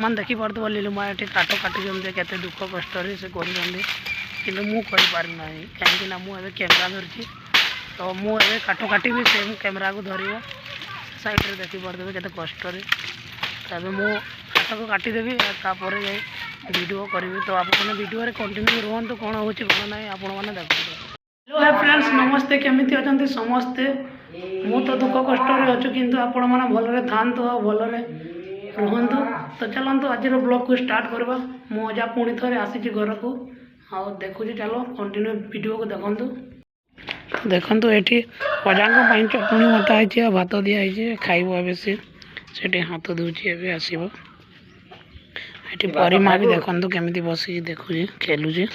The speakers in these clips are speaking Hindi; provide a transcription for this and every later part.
मन देखी पार्थ लीलुमा ये काठ काटी के दुख कष्ट से कि मुझे कहीं मुझे कैमेरा धरी तो मुझे काठ काटी से कैमेरा को धर साइड रे देखी पार्थे के कष्ट तब मु काठ को काटिदेवी तापर जाए वीडियो करी तो आपने वीडियो कंटिन्यू रुहतु कौन हो कौन ना आपण मैंने देखते। हेलो हाय फ्रेंड्स नमस्ते केमिति अच्छा समस्ते मु तो दुख कष्ट अच्छु किंतु आपण मैंने भलरे थांतु आ भलरे रुहतु। तो चलतु आज ब्लॉग को स्टार्ट करवा मुझा पुणी थे आसी घर को आ देखु चलो कंटिन्यू वीडियो को देखु ये अजा चटणी मता भात दिखाई खाइब ए से हाथ दूची ए आसब ये परिमा भी देखु केमी बस देखु खेलुचे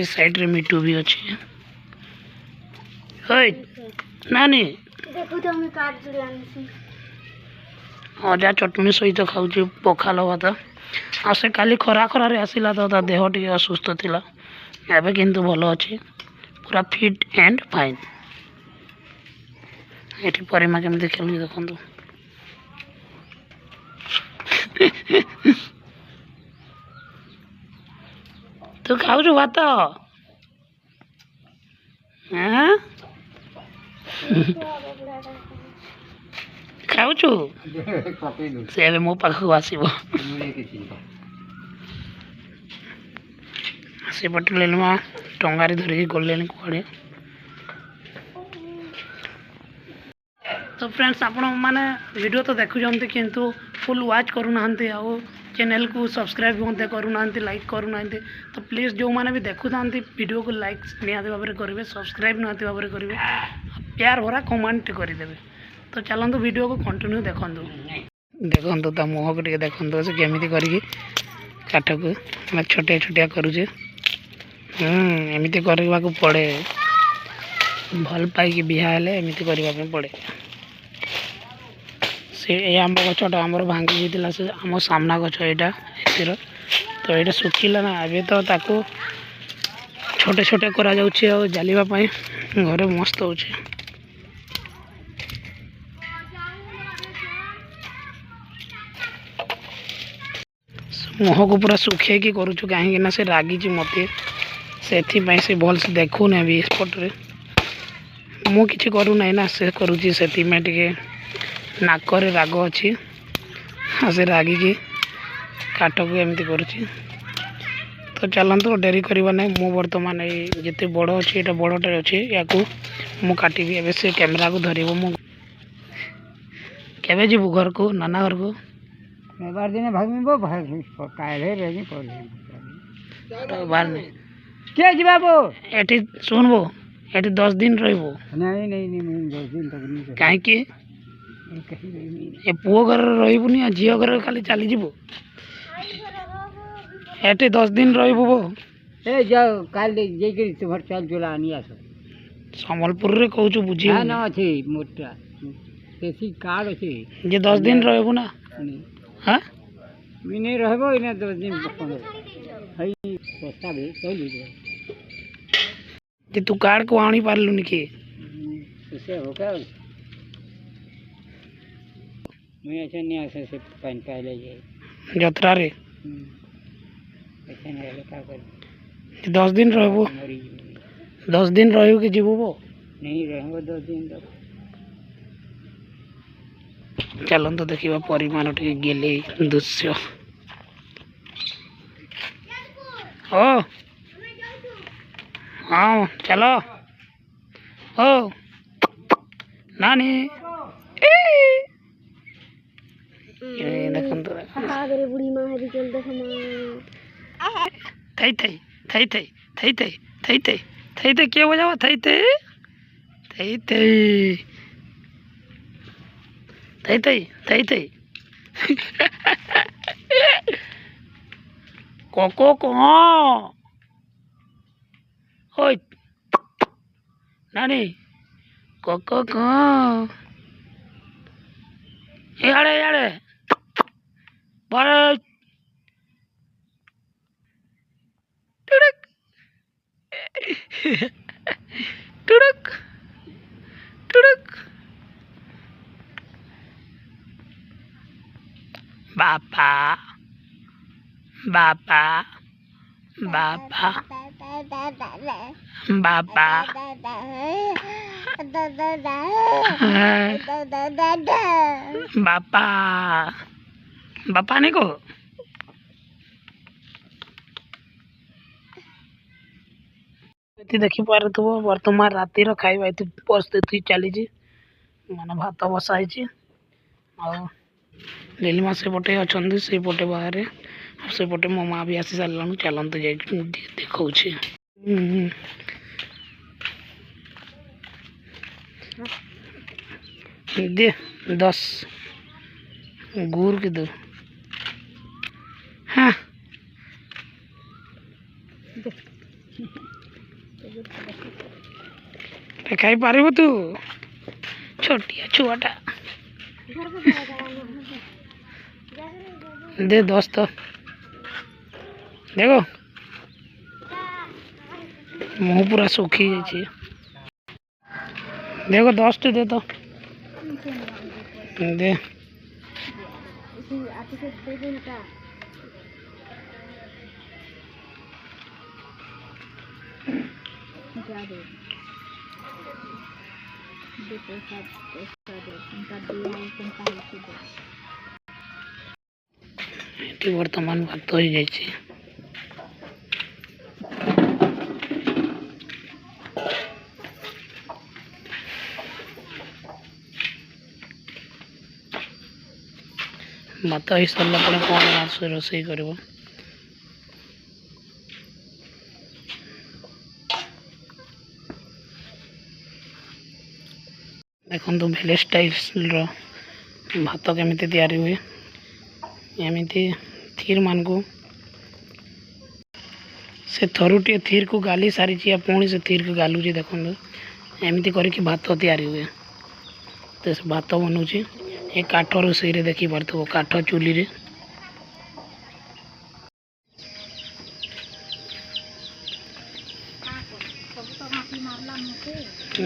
साइड रे मिटू भी अच्छी नानी अजा चटनी सहित खाऊँ पखाल भात आ से काली खरा खरारे आसला तो देह टी असुस्थ थिला एबे किंतु भल अच्छे पूरा फिट एंड फाइन। ये परिमा केमी खेलुचे देखु तू खाऊ भात खाऊ से मो पाख आसपटे लीलुमा टंगारी धरिकी गले कड़े। तो फ्रेंड्स आपण मैंने वीडियो तो देखुं किंतु फुल वाच करूना चैनल को सब्सक्राइब मत करूना लाइक करूना तो प्लीज़ जो मैंने भी देखु था वीडियो को लाइक निहाती भाव में करेंगे सब्सक्राइब निहाती भाव में करेंगे प्यार भरा कमेंट करदे। तो चलतु वीडियो को कंटिन्यू देखु देखु ता मुह को देखु से केमी करके काठ को छोटिया छोटिया करुचे एमती करवा को पड़े भल पाई बिहाले एमती करने पड़े। से आंब गछटा आमर भांगी जाता से आम सामना गछ यहाँ एसर तो ये सुखिला ना अभी तो ताको छोटे छोटे करा जालीवाई घरे मस्त हो मुह को पूरा सुखे कि करुचु कहीं से रागी मत से भल से देखुना भी स्पटे मु कि करूना ना से करुच्ची से नाकरे राग अच्छी से रागिकी काठ को एमती करुच्ची। तो चलतु डेरी करवा ना मु बर्तमान जिते बड़ अच्छी ये बड़टे अच्छे या मु काटिकी ए से कैमेरा को धर मु केवे जीवु घर को नाना घर को दिन भागो बार नहीं क्या जीवाबो एटी सुनबो एटी 10 दिन रहिबो नहीं नहीं नहीं 10 दिन तक नहीं काहे ए पुओ घर रहिबुनी आ झियो घर खाली चली जीवो एटी 10 दिन रहिबो ए जाओ काल जेकरी तुम्हार चल जोला आनी आसो संबलपुर रे कहूछु बुझी हां ना अछि मोटा देसी कार्ड अछि जे 10 दिन रहबो ना हां मिने रहबो इने 10 दिन हई सस्ता भी चली जे तू कार्ड को आनी पारलु निके से हो का मैं अच्छा नहीं आसे से पानी पहले जाए जत्रा रे अच्छा नहीं रहले का कर 10 दिन रहबो 10 दिन रहियो कि जीवो नहीं रहबो 10 दिन तक। चलन तो देखिबा परिमाण टे गेले दृश्य ओ हाँ चलो ओ नानी देखो बुढ़ी माँ है चल देख थई थई थई थई थई थई थई थई थई थई क्या बजावा थई थई थई थई थई थई थई थई कोको को ओए नानी कोको को याड़े याड़े बड़े टुड़क टुड़क टुड़क बापा बापा बापा बापा बापा बापा नहीं को देखी पारुथब बर्तमान रातिर खाଇବା ଏଠି ପରିସ୍ଥିତି ଚାଲିଛି ମାନେ ଭାତ ବସାଇଛି ଆଉ नीलिमा सेपटे अच्छा सेपटे बाहर सेपटे मो माँ भी आसी सारा चलते जा देखा दे 10 गुर के दो हाँ खाई पार तू छोटिया छुआटा दे 10 तो देखो मुँह पूरा सुखी जाइए देखो 10 टे दे तो दे बर्तमान भात हो जाए भात हो सारा पर कौन रोसई कर देखो भेले स्टाइल भात केमी तैयारी हुए एमती थीर मान को से थरुटे थीर को गाली सारी पुणी से थीर को गालुची देखो एमती करके भात तैयारी हुए तो से भात बनाऊँगी ये काठ रोसई रे देखी पार्थो काठ चुली रे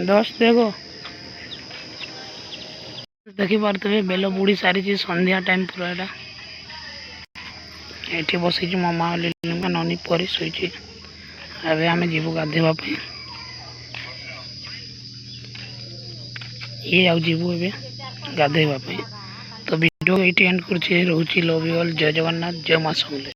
दस देखो देखी पारे बेल बुड़ी सारी संध्या टाइम पूरा ये बस मो माँ ननी परी शोची एवं आम जीव गाधेवाई ये आउ जीवु ए गाधेवाई तो वीडियो ये एंड कर रोची लव यू ऑल जय जगन्नाथ जय माँ समलेश्वरी।